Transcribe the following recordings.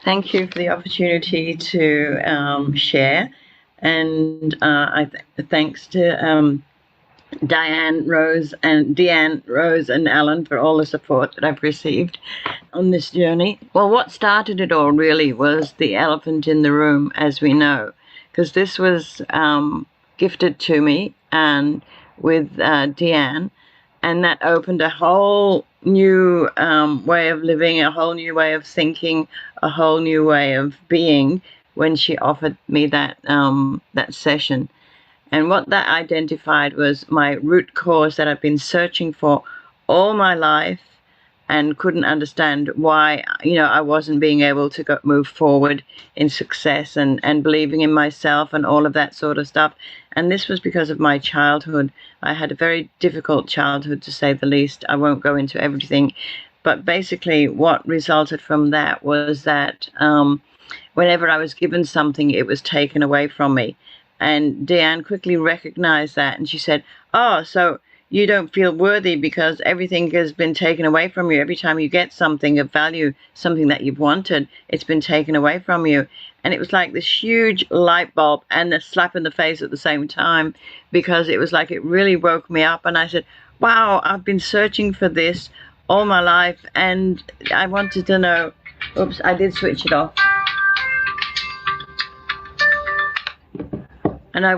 Thank you for the opportunity to share, and thanks to Deanne, Rose, and Alan for all the support that I've received on this journey. Well, what started it all really was the elephant in the room, as we know, because this was gifted to me and with Deanne, and that opened a whole new way of living, a whole new way of thinking, a whole new way of being when she offered me that session. And what that identified was my root cause that I've been searching for all my life and couldn't understand why, I wasn't being able to move forward in success and believing in myself and all of that sort of stuff. And this was because of my childhood. I had a very difficult childhood, to say the least. I won't go into everything, but basically what resulted from that was that whenever I was given something, it was taken away from me. And Deanne quickly recognized that, and she said, "Oh, so you don't feel worthy because everything has been taken away from you. Every time you get something of value, something that you've wanted, it's been taken away from you." And it was like this huge light bulb and a slap in the face at the same time, because it was like it really woke me up. And I said, wow, I've been searching for this all my life, and I wanted to know. Oops, I did switch it off. And I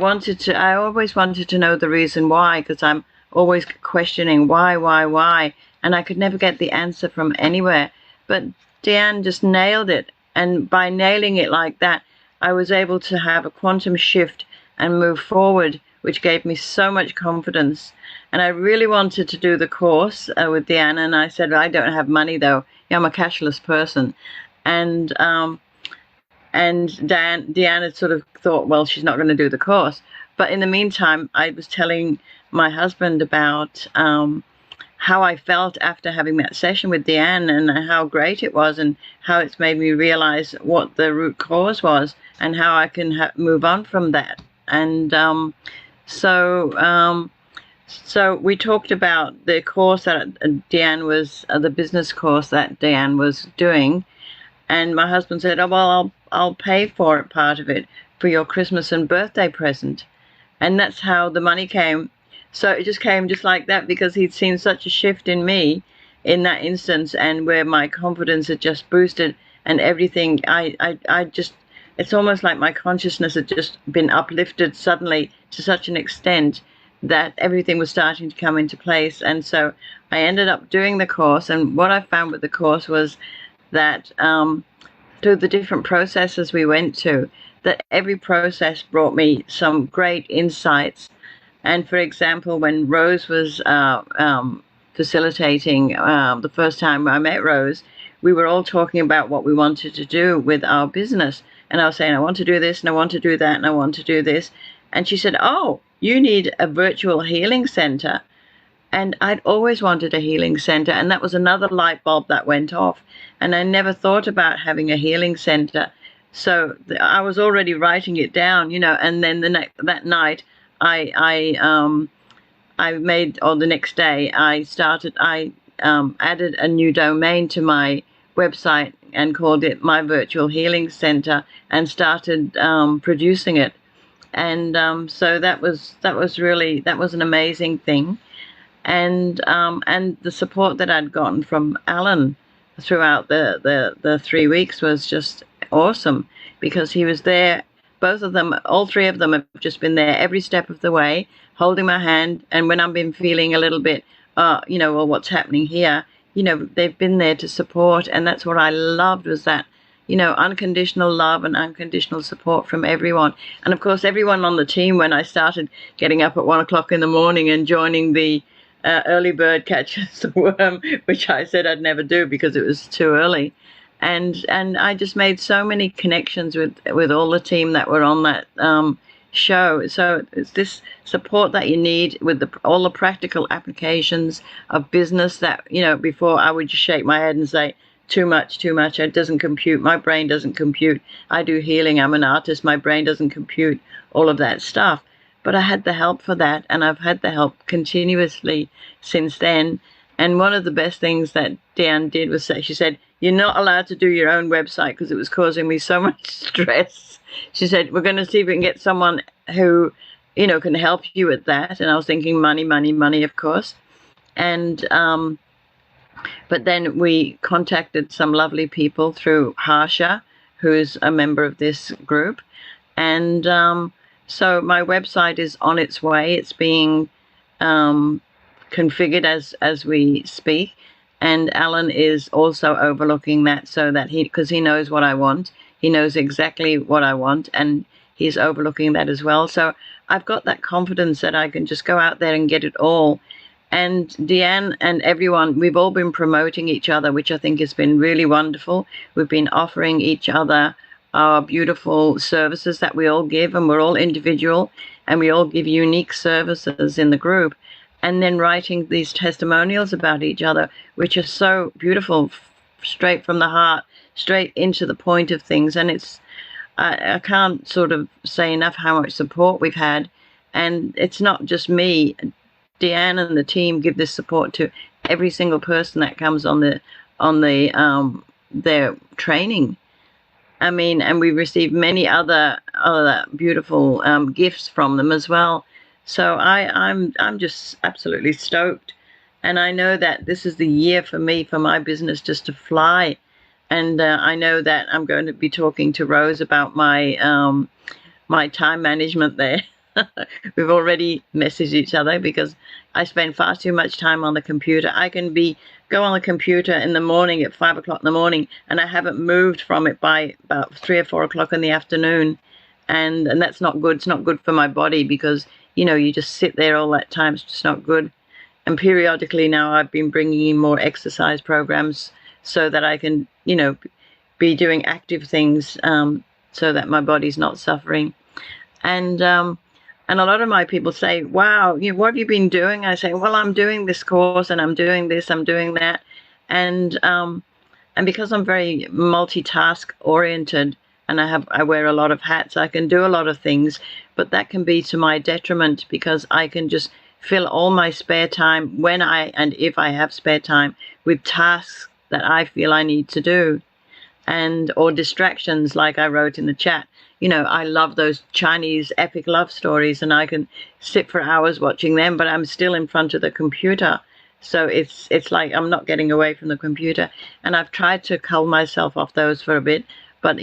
always wanted to know the reason why, because I'm always questioning why, and I could never get the answer from anywhere. But Deanne just nailed it, and by nailing it like that, I was able to have a quantum shift and move forward, which gave me so much confidence. And I really wanted to do the course with Deanne, and I said, I don't have money though. I'm a cashless person. And Deanne had sort of thought, well, she's not going to do the course. But in the meantime, I was telling my husband about how I felt after having that session with Deanne, and how great it was, and how it's made me realize what the root cause was and how I can move on from that. And so we talked about the course that Deanne was, the business course that Deanne was doing. And my husband said, oh, well, I'll pay for it, part of it, for your Christmas and birthday present. And that's how the money came. So it just came just like that, because he'd seen such a shift in me in that instance, and where my confidence had just boosted, and everything, I just, it's almost like my consciousness had just been uplifted suddenly to such an extent that everything was starting to come into place. And so I ended up doing the course, and what I found with the course was that through the different processes we went to, that every process brought me some great insights. And for example, when Rose was facilitating, the first time I met Rose, we were all talking about what we wanted to do with our business. And I was saying, I want to do this, and I want to do that, and I want to do this. And she said, oh, you need a virtual healing center. And I'd always wanted a healing center, and that was another light bulb that went off. And I never thought about having a healing center. So I was already writing it down, and then that night I made, or the next day, I added a new domain to my website and called it My Virtual Healing Center, and started producing it. And so that was an amazing thing. And the support that I'd gotten from Alan throughout the 3 weeks was just awesome, because he was there. Both of them, all three of them, have just been there every step of the way, holding my hand. And when I've been feeling a little bit, well, what's happening here? They've been there to support. And that's what I loved, was that, unconditional love and unconditional support from everyone. And of course, everyone on the team, when I started getting up at 1 o'clock in the morning and joining the early bird catches the worm, which I said I'd never do because it was too early. And I just made so many connections with all the team that were on that show. So it's this support that you need with all the practical applications of business that, before I would just shake my head and say, too much, it doesn't compute, my brain doesn't compute. I do healing, I'm an artist, my brain doesn't compute, all of that stuff. But I had the help for that, and I've had the help continuously since then. And one of the best things that Deanne did was say, she said, you're not allowed to do your own website because it was causing me so much stress. She said, we're going to see if we can get someone who, can help you with that. And I was thinking money, money, money, of course. And but then we contacted some lovely people through Harsha, who's a member of this group. And so my website is on its way. It's being configured as we speak. And Alan is also overlooking that, so that because he knows what I want. He knows exactly what I want, and he's overlooking that as well. So I've got that confidence that I can just go out there and get it all. And Deanne and everyone, we've all been promoting each other, which I think has been really wonderful. We've been offering each other our beautiful services that we all give, and we're all individual, and we all give unique services in the group. And then writing these testimonials about each other, which are so beautiful, straight from the heart, straight into the point of things. And it's, I can't sort of say enough how much support we've had. And it's not just me. Deanne and the team give this support to every single person that comes on their training. I mean, and we receive many other beautiful gifts from them as well. So I'm just absolutely stoked, and I know that this is the year for me, for my business just to fly. And I know that I'm going to be talking to Rose about my my time management there. We've already messaged each other because I spend far too much time on the computer. I can go on the computer in the morning at 5 o'clock in the morning, and I haven't moved from it by about 3 or 4 o'clock in the afternoon. And that's not good. It's not good for my body because, you just sit there all that time. It's just not good. And periodically now I've been bringing in more exercise programs so that I can, be doing active things so that my body's not suffering. And a lot of my people say, wow, what have you been doing? I say, well, I'm doing this course and I'm doing this, I'm doing that. And because I'm very multitask oriented, and I wear a lot of hats, I can do a lot of things, but that can be to my detriment because I can just fill all my spare time and if I have spare time with tasks that I feel I need to do, or distractions, like I wrote in the chat. I love those Chinese epic love stories, and I can sit for hours watching them, but I'm still in front of the computer. So it's like I'm not getting away from the computer, and I've tried to cull myself off those for a bit, but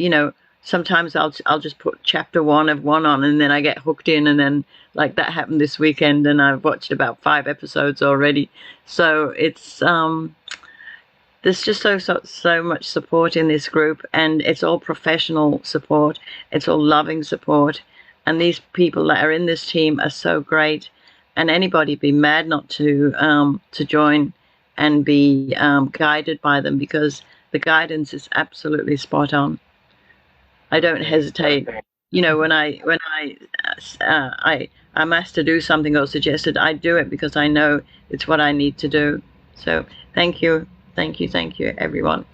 sometimes I'll just put chapter 1 of one on, and then I get hooked in, and then like that happened this weekend, and I've watched about 5 episodes already. So it's there's just so much support in this group, and it's all professional support. It's all loving support, and these people that are in this team are so great. And anybody be mad not to join and be guided by them, because the guidance is absolutely spot on. I don't hesitate. When I'm asked to do something or suggested, I do it because I know it's what I need to do. So thank you, everyone.